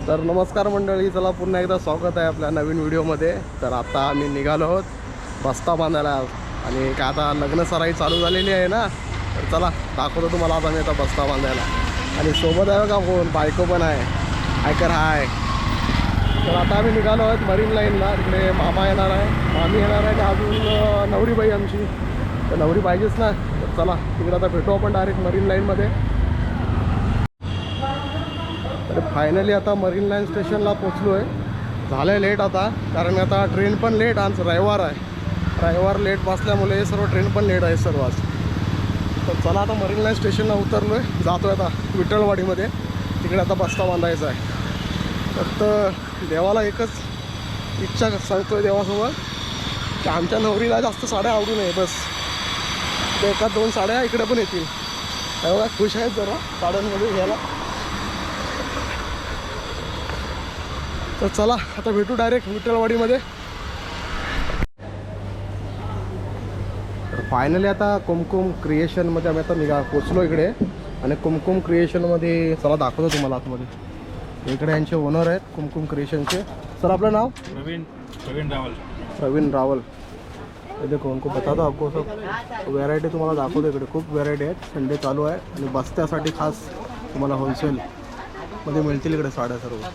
तर नमस्कार मंडळी, चला पुन्हा एकदा स्वागत आहे आपल्या नवीन व्हिडिओमध्ये. तर आता आम्ही निघालो आहोत बस्ता बांधायला आणि काय आता लग्न सराई चालू झालेली आहे ना, तर चला दाखवतो तुम्हाला आता मी आता बस्ता बांधायला. आणि सोबत आहे का फोन बायको पण आहे, आयकर हाय. तर आता आम्ही निघालो आहोत मरीन लाईनला. तिकडे मामा येणार आहे, मामी येणार आहे आणि अजून नवरीबाई आमची. तर नवरी पाहिजेच ना, तर चला तिकडे आता भेटू आपण डायरेक्ट मरीन लाईनमध्ये. तर फायनली आता मरीन लाईन स्टेशनला पोचलो आहे. झालं आहे लेट आता, कारण आता ट्रेन पण लेट. आज रविवार आहे, रविवार लेट बसल्यामुळे सर्व ट्रेन पण लेट आहे सर्व आज. तर चला आता मरीन लाईन स्टेशनला उतरलो आहे, जातो आहे आता विठ्ठलवाडीमध्ये. तिकडे आता बस्ता बांधायचा आहे. फक्त देवाला एकच इच्छा सांगतो आहे देवासमोर की आमच्या नवरीला जास्त साड्या आवडू नये, बस. तर एका दोन साड्या इकडे पण येतील. तेव्हा खुश आहेत जरा साड्यांमध्ये घ्यायला. तर चला आता भेटू डायरेक्ट विठ्ठलवाडीमध्ये. तर फायनली आता कुमकुम क्रिएशनमध्ये आम्ही आता पोचलो इकडे. आणि कुमकुम क्रिएशनमध्ये चला दाखवतो तुम्हाला आतमध्ये. इकडे यांचे ओनर आहेत कुमकुम क्रिएशनचे. सर आपलं नाव? प्रवीण रावल. प्रवीण रावल. ये देखो उनको बताता आपको सब व्हरायटी तुम्हाला दाखवतो. इकडे खूप व्हरायटी आहेत. संडे चालू आहे आणि बस्त्यासाठी खास तुम्हाला होलसेलमध्ये मिळतील इकडे साड्या सर्व.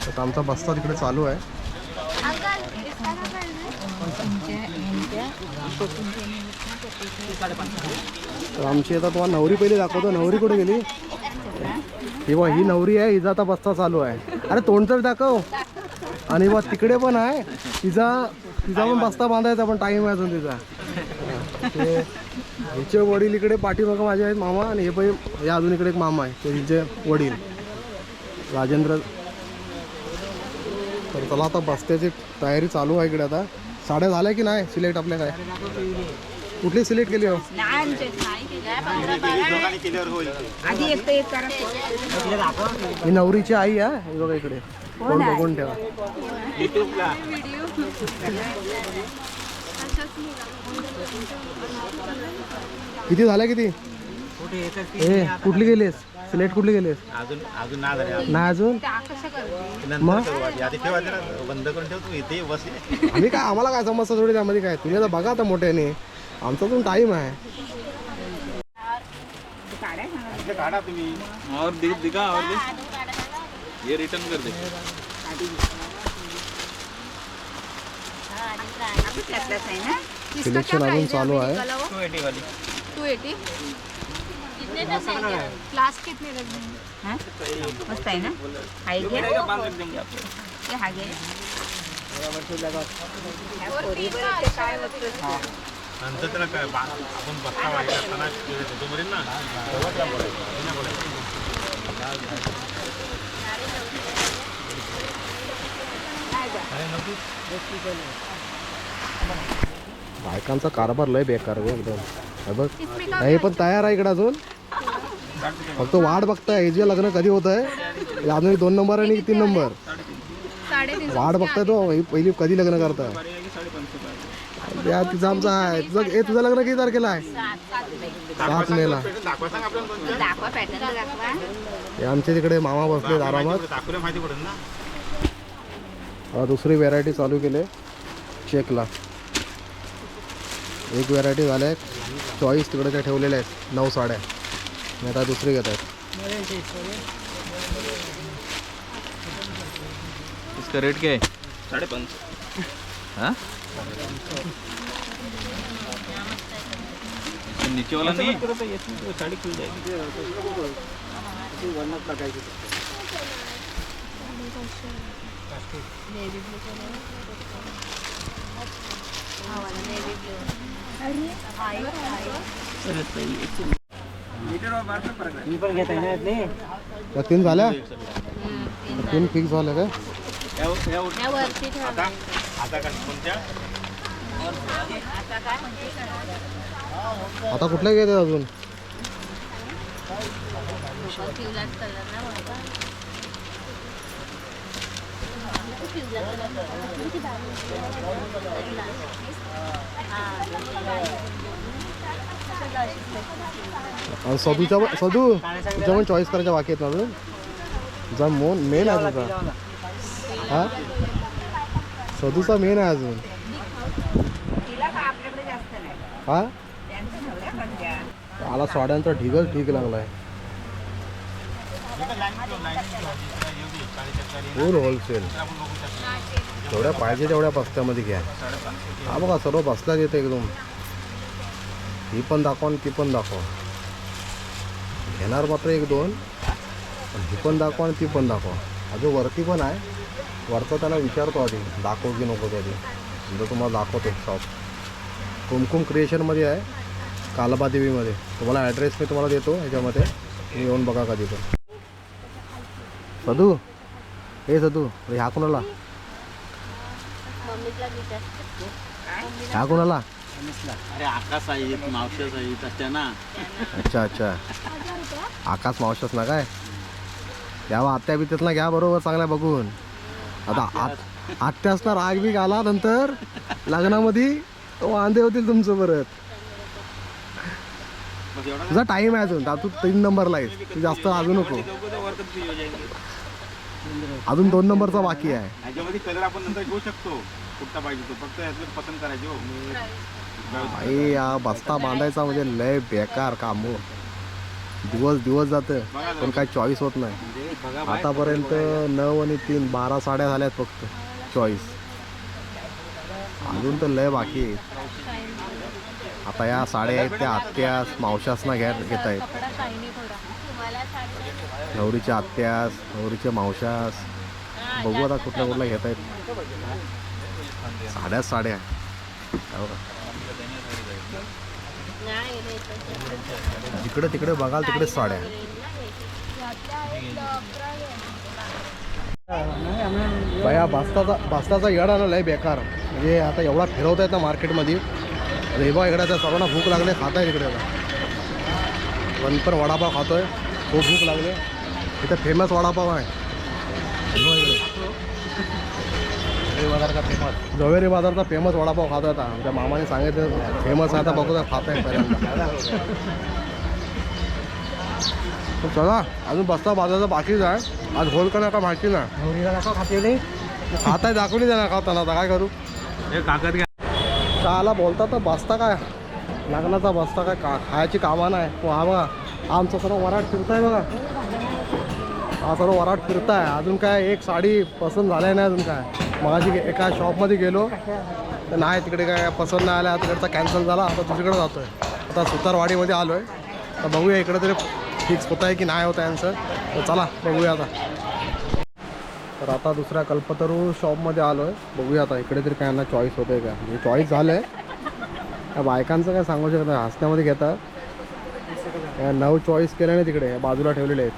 तर आमचा बस्ता तिकडे चालू आहे. तर आमची आता तुम्हाला नवरी पहिली दाखवतो. नवरी कुठे गेली? किंवा ही नवरी आहे, हिचा आता बस्ता चालू आहे. अरे तोंड तर दाखव. आणि बा तिकडे पण आहे, तिचा पण बस्ता बांधायचा, पण टाईम आहे अजून तिचा. हिचे वडील इकडे पाठीमागं माझे आहेत मामा, आणि हे पण हे अजून इकडे एक मामा आहे, ते हिचे वडील राजेंद्र. तर चला आता बस्त्याची तयारी चालू आहे इकडे. आता साड्या झाल्या की नाही सिलेक्ट आपल्या? काय कुठली सिलेक्ट केली हो? ही नवरीची आई आहे, हे बघा इकडे. कोण बघून ठेवा. किती झाल्या किती? ए कुठली गेलीस सिलेक्ट? कुठली गेलीस? अजून नाही अजून. मग बंद करून ठेवतो इथे बस. आम्ही काय, आम्हाला काय समजतं थोडी त्यामध्ये. काय तुम्ही आता बघा आता मोठ्याने, आमचा पण टाईम आहे. काढा तुम्ही और दिखा और ये रिटर्न कर दे. सिलेक्शन अजून चालू आहे. 280 वाली. 280 कितने तक देंगे? क्लास कितने तक देंगे? हाँ मस्त है ना. हाई घे. बांध कर देंगे आपको. ये हा घे. नंतर त्याला काय आपण बस्ता वाढी करताना तो मरीन ना बायकांचा कारभार लय बेकार गो एकदम. हे बघ हे पण तयार आहे इकडे अजून, फक्त वाट बघताय हिचे लग्न कधी होत आहे. अजून 2 नंबर आणि 3 नंबर वाट बघताय. तो पहिली कधी लग्न करताय. या तिचा आमचा आहे. तुझं लग्न किती तारखेला आहे? 7 मेला. दाखवा पॅटर्न दाखवा. हे आमच्या तिकडे मामा बसले आरामात. दाखवल्या माहिती पडेल ना. आता दुसरी व्हेरायटी चालू केली चेकला. एक व्हेरायटी झाल्या, चॉईस तिकडे ठेवलेल्या आहेत 9 साड्या. आणि आता दुसरी घेत आहेत. इसका रेट क्या है? 550. हाँ नीचे वाला नहीं है, साड़ी खुल जाएगी. त्या 3 झाल्या, 3 फिक्स झाल्या काय? आता कुठल्या घेत अजून? सदूच्या तुझ्या पण चॉईस करायच्या बाकी आहेत ना अजून. तुझा मेन आहे तुझा हा सदूचा मेन आहे अजून हा आला साड्यांचा ढिगच ढीग लागलाय फुल होलसेल जेवढ्या पाहिजे तेवढ्या बस्त्यामध्ये घ्या हा बघा सर्व बसल्याच येते एकदम ही पण दाखवा आणि ती पण दाखवा घेणार मात्र एक दोन पण ही पण दाखवा आणि ती पण दाखवा अजून वरती पण आहे वरचा त्याला विचारतो आधी दाखव की नको कधी म्हणजे तुम्हाला दाखवतो शॉप कुमकुम क्रिएशनमध्ये आहे कालबादेवीमध्ये तुम्हाला ॲड्रेस मी तुम्हाला देतो ह्याच्यामध्ये तुम्ही येऊन बघा कधी पण सदू हे सदू ह्या कोणाला ह्या कोणाला अरे आकाश आहेत मावशेच आहेत असत्या ना अच्छा अच्छा आकाश मावशाच ना काय यावं आत्या बित्यातला घ्या बरोबर चांगल्या बघून आता आत्याच ना राग बी आला नंतर लग्नामध्ये वांदे होतील तुमचं परत तुझा टाईम आहे अजून तू 3 नंबरला आहेस तू जास्त अजून नको अजून 2 नंबरचा बाकी आहे ह्याच्यामध्ये कलर आपण नंतर घेऊ शकतो कुठला पाहिजे तो फक्त ह्यातलं पसंत करायचे हो आई या बस्ता बांधायचा म्हणजे लय बेकार काम हो दिवस जातं पण काही चॉईस होत नाही आतापर्यंत 9 आणि 3 12 साड्या झाल्यात फक्त चॉईस अजून तर लय बाकी आहे आता या साड्या आहेत त्या आत्यास मावशासना घेत आहेत नवरीच्या आत्यास नवरीच्या मावशास बघू आता कुठल्या घेत आहेत साड्या जिकडे तिकडे बघाल तिकडे साड्या बाया बस्ताचा येडा लय बेकार म्हणजे आता एवढा फिरवता येत ना मार्केटमध्ये रेबा इकडे आता सर्वांना भूक लागले खात आहे तिकडे आता पण वडापाव खातोय खूप भूक लागले इथं फेमस वडापाव आहे जवेरी बाजारचा फेमस वडापाव खातोय आता आमच्या मामाने सांगितलं फेमस आहे आता बघू खात आहे पहिल्यांदा चला अजून बस्ता बाजाराचा बाकीच आहे आज होल का नका माहिती ना खात आहे दाखवली द्या ना खाताना आता काय करू चहाला बोलता तर बसता काय लग्नाचा बसता काय खायची कामा नाही हा बघा आमचं सर्व वराट फिरताय बघा हा सर्व वराट फिरताय अजून काय एक साडी पसंत झाली नाही अजून काय मगाशी एका शॉपमध्ये गेलो तर नाही तिकडे काय पसंत नाही आल्या तिकडचा कॅन्सल झाला आता दुसरीकडे जातो आहे आता सुतारवाडीमध्ये आलो आहे तर बघूया इकडे तरी फिक्स होत आहे की नाही होत आहे आन्सर तर चला बघूया आता तर आता दुसऱ्या कल्पतरू शॉपमध्ये आलो आहे बघूया आता इकडे तरी काय ना चॉईस होतं आहे का म्हणजे चॉईस झालं आहे त्या बायकांचं काय सांगू शकत नाही हसण्यामध्ये घेतात या 9 चॉईस केल्याने तिकडे बाजूला ठेवलेले आहेत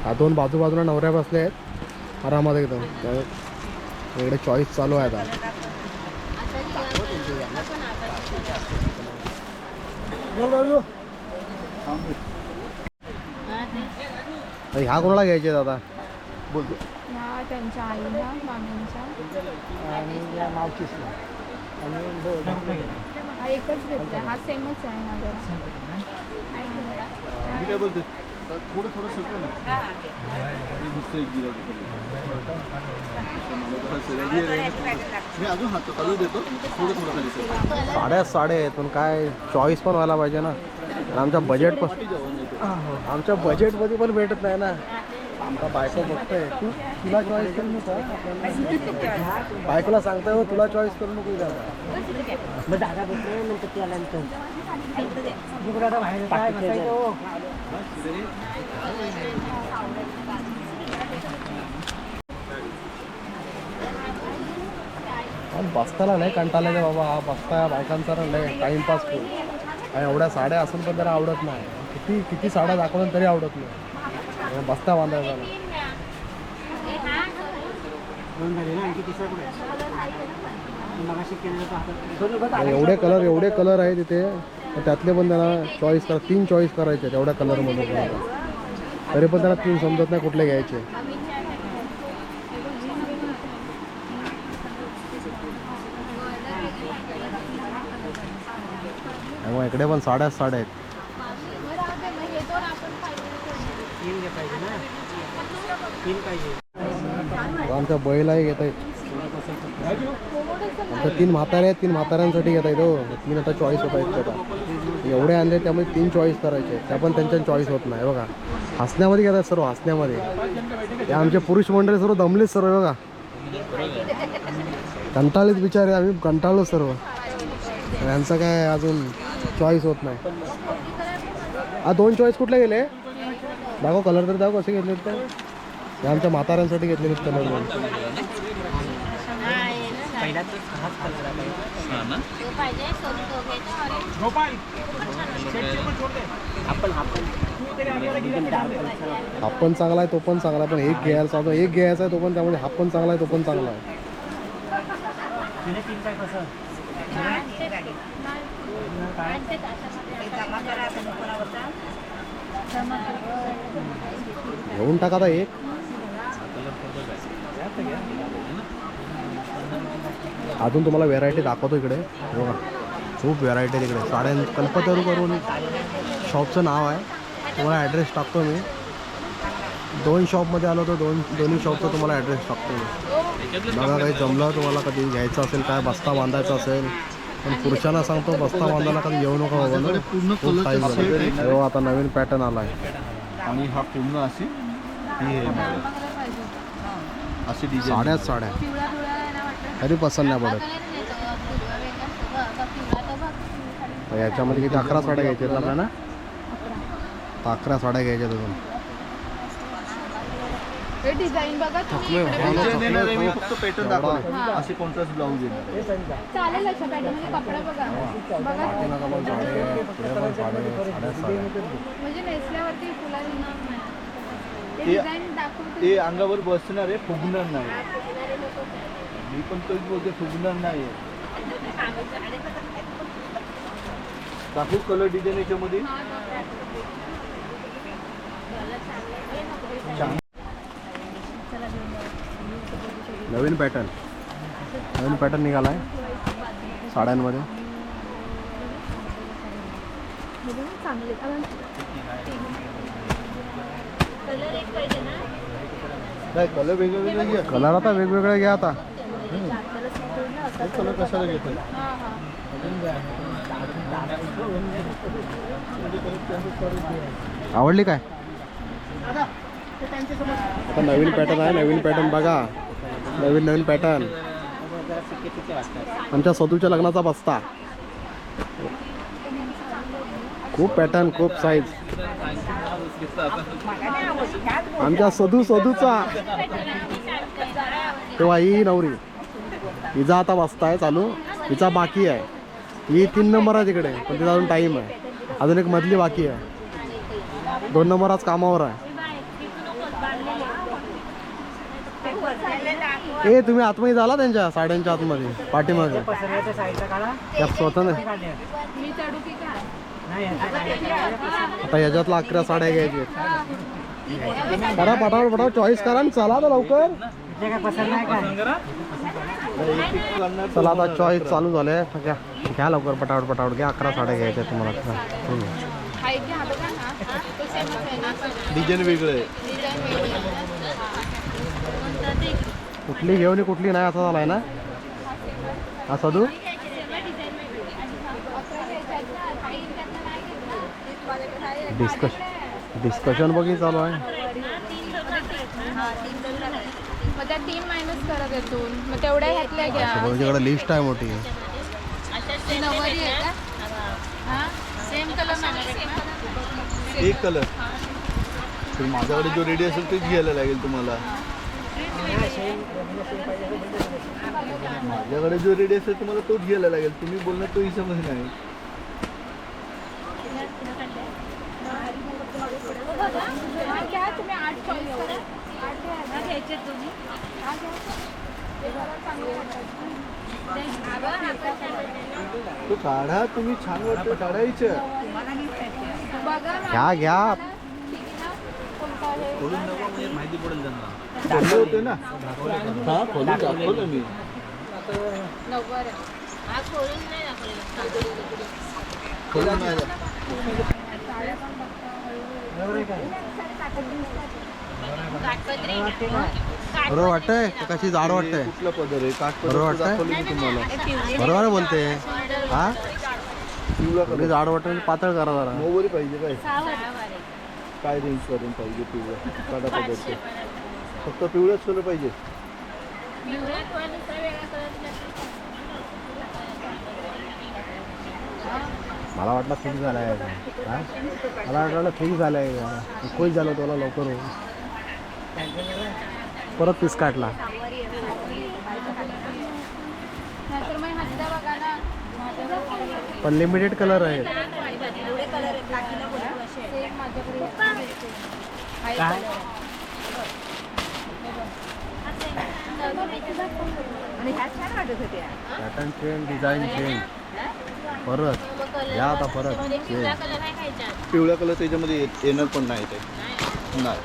हा 2 बाजूला नवऱ्या बसले आहेत आरामात एकदम इकडे चॉईस चालू आहे आता ह्या कोणाला घ्यायचे आता बोलतो त्यांच्या आईला मामींच्या आणि मावशीसला हा एकच घेतला हा सेमच आहे माझा काय बोलतो थोडं सुटलं ना मी अजून हात चालू देतो थोडं साड्या आहेत पण काय चॉईस पण व्हायला पाहिजे ना आमच्या बजेट पण आमच्या बजेटमध्ये पण भेटत नाही ना आमचा बायको बघतोय तुला चॉईस करू नको बायकोला सांगताय हो तुला चॉईस करू नको मग दादा बसले नंतर ते आल्यानंतर बाहेर काय बसायचं बसताना नाही कंटाळले रे बाबा हा बसता बायकांचा नाही टाईमपास करू आणि एवढ्या साड्या असून पण त्याला आवडत नाही किती साड्या दाखवल्या तरी आवडत नाही बस्ता बांधायचा एवढे कलर आहे तिथे त्यातले पण त्यांना चॉईस करा 3 चॉईस करायचे एवढ्या कलरमध्ये तरी पण त्याला 3 समजत नाही कुठले घ्यायचे इकडे पण साड्या आहेत तीन घे पाहिजे ना, तीन पाहिजे. आमच्या बैलाही घेत आहेत. आमच्या 3 म्हातारे आहेत, 3 म्हाताऱ्यांसाठी घेत आहेत हो. 3 आता चॉईस होत आहेत आता. एवढे आणले त्यामुळे 3 चॉईस करायचे, त्या पण त्यांच्या चॉईस होत नाही बघा. हसण्यामध्ये घेत आहेत सर्व, हसण्यामध्ये. हे आमचे पुरुष मंडळी सर्व दमलेच सर्व बघा, कंटाळीत बिचारे, आम्ही कंटाळलो सर्व. यांचं काय अजून चॉईस होत नाही. 2 चॉईस कुठले गेले दाखव, कलर तर दाखव कसे घेतलेत तर. हे आमच्या म्हाताऱ्यांसाठी घेतलेले कलर म्हणून. पहिला तर हाच कलर आहे. आपण हा पण चांगला आहे, तो पण चांगला आहे, पण एक घ्यायचा आहे तो पण, त्यामुळे हा पण चांगला आहे, तो पण चांगला आहे. तीन काय कसं घेऊन टाका आता एक. अजून तुम्हाला व्हेरायटी दाखवतो इकडे बघा, खूप व्हेरायटी आहे तिकडे. साड्यां कल्पतरू करून शॉपचं नाव आहे, तुम्हाला ॲड्रेस टाकतो मी. 2 शॉपमध्ये आलो तर दोन्ही शॉपचा तुम्हाला ॲड्रेस टाकतो मी. बघा काही जमलं तुम्हाला, कधी घ्यायचं असेल, काय बस्ता बांधायचा असेल. पण पुरुषांना सांगतो बस्ता बांधायला कधी येऊ नका बाबा ना, खूप साईज झालं. हो आता नवीन पॅटर्न आला आहे. आणि हा पूर्ण अशी अशी डिझाईन साड्या तरी पसंत नाही पडत. तर याच्यामध्ये किती 11 साड्या घ्यायच्या आहेत आपल्याला. 11 साड्या घ्यायच्या अजून. डिझाईन बघा तुम्ही. फक्त पॅटर्न दाखवले, असे कॉन्ट्रास्ट ब्लाऊज येणार. चालेल अशा पॅटर्नमध्ये कपडा बघा. बघा म्हणजे नेसल्यावरती तुला येणार नाही. डिझाईन दाखवते. ते अंगावर बसणार आहे, फुगणार नाही. मी पण तोच बोलते, फुगणार नाही. दाखवू कलर डिझाईन याच्यामध्ये. नवीन पॅटर्न निघाला आहे साड्यांमध्ये. चांगले काय कलर वेगवेगळे घ्या. कलर आता वेगवेगळे घ्या. आता कलर कशाला घेतात? आवडली काय? आता नवीन पॅटर्न आहे, नवीन पॅटर्न बघा. नवीन पॅटर्न. आमच्या सदूच्या लग्नाचा बस्ता. खूप पॅटर्न, खूप साईज. आमच्या सदूचा तेव्हा ही नवरी, हिचा आता बस्ता आहे चालू, हिचा बाकी आहे. ही 3 नंबर आहे तिकडे, पण तिचा अजून टाईम आहे. अजून एक मधली बाकी आहे. 2 नंबर आज कामावर आहे. ए तुम्ही आतमध्ये झाला त्यांच्या साड्यांच्या आतमध्ये, पाठीमागे. त्या स्वतः नाही. मी चढू की काय? आता याच्यातला 11 साड्या घ्यायची. करा पटापट चॉईस करा आणि चला तर लवकर. चला आता चॉईस चालू झाले. घ्या लवकर पटापट घ्या. 11 साड्या घ्यायच्या तुम्हाला. डिझाईन वेगळं आहे. कुठली घेऊन कुठली नाही असा झालाय ना हा सदू. डिस्कशन बघी चालू आहे. मग त्या 3 मायनस करा त्यातून, मग तेवढ्या ह्यातल्या घ्या. तुमच्याकडे लिस्ट आहे मोठी. ती नवरी आहे का? हां सेम कलर एक कलर. तर माझ्याकडे जो रेडी असेल तेच घ्यायला लागेल तुम्हाला. माझ्याकडे जो रेडी असेल तुम्हाला तोच घ्यायला लागेल. तुम्ही बोलणार तो हिशोबच नाही. घ्या तुम्ही 8 चॉईस करा. 8 घ्यायचे तुम्ही. तो काढा, तुम्ही छान वाटतं काढायचं. बघा घ्या माहिती पडेल त्यांना. दाखवले होते ना. हा खोलून दाखवलं मी. खोलून नाही. बरोबर वाटतंय का कशी जाड वाटतंय? कुठला पदर आहे? काठ बरोबर वाटतंय? बरोबर बोलते हा पिवळा जाड वाटत पातळ करा जरा. मोहरी पाहिजे काय? काय रेंज पर्यंत पाहिजे पिवळा काढा पदरचे? फक्त पिवळाच कलर पाहिजे. मला वाटलं फिक्स झालाय हा मला वाटलं फिक्स झालाय खुश झालं तुला लवकर होऊन. परत पीस काढला. पण लिमिटेड कलर आहे. काय पॅटर्न चेंज डिझाईन चेंज परत या आता परत पिवळा कलर त्याच्यामध्ये येणार पण नाही ते. नाही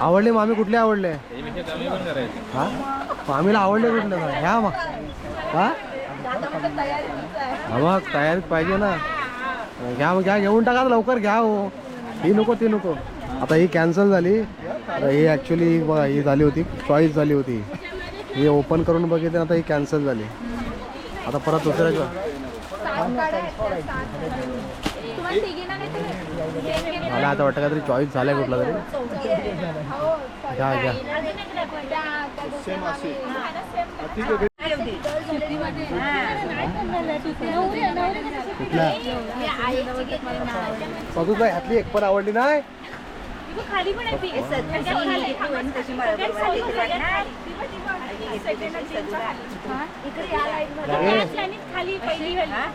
आवडले मामी कुठले आवडले हा मामीला आवडले कुठले ह्या मग हा मग तयारीत पाहिजे ना. घ्या मग घ्या घेऊन टाका लवकर घ्या हो. ही नको ती नको. आता ही कॅन्सल झाली. ही ॲक्च्युली बघा ही झाली होती चॉईस झाली होती. ही ओपन करून बघितली आता ही कॅन्सल झाली. आता परत दुसऱ्या मला आता वाटतं काहीतरी चॉईस झालाय कुठला तरी. घ्या घ्या कुठल्या बघू काय ह्यातली एक पण आवडली नाही. खाली पण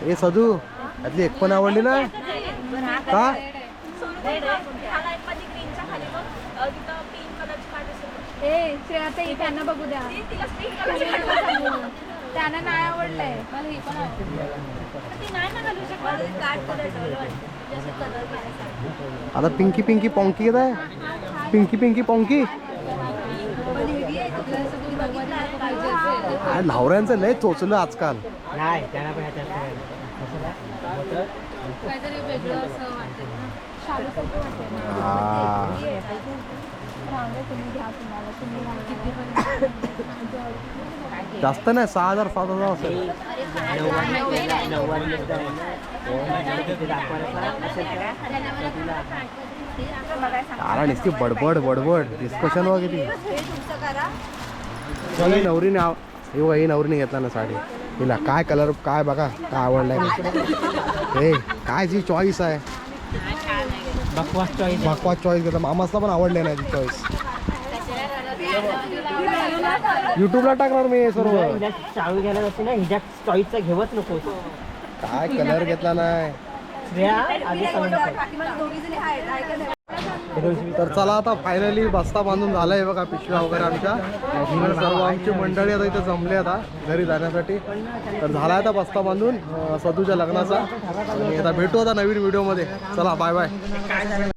ए सदू ह्यातली एक पण आवडली ना का? त्यांना बघू द्या त्यांना नाही आवडलंय. मला हे पण आता पिंकी पिंकी पॉंकी येत आहे. पिंकी पिंकी पॉंकी नवऱ्यांचं लय चोचलं आजकाल. नाही त्याला पण ह्याच्यात काहीतरी वेगळं असं वाटतं ना. जास्त नाही 6,000 7,000 असेल. तारा नुसती बडबड बडबड डिस्कशन वगैरे. ही नवरीने ही नवरीने घेतला ना साडी. हिला काय कलर काय बघा काय आवडलाय. हे काय जी चॉईस आहे बकवास चॉईस घेतला. मामासला पण आवडले नाही ती चॉईस. युट्यूबला टाकणार मी सर्व. चालू घ्यायला जाते ना हिच्या चॉईसचा घेवच नको. काय कलर घेतला नाही. तर चला आता फायनली बस्ता बांधून झालाय बघा पिशव्या वगैरे आमच्या. सर्व आमची मंडळी आता इथे जमले आता घरी जाण्यासाठी. तर झाला आता बस्ता बांधून सदूच्या लग्नाचा. आणि आता भेटू आता नवीन व्हिडिओमध्ये. चला बाय बाय.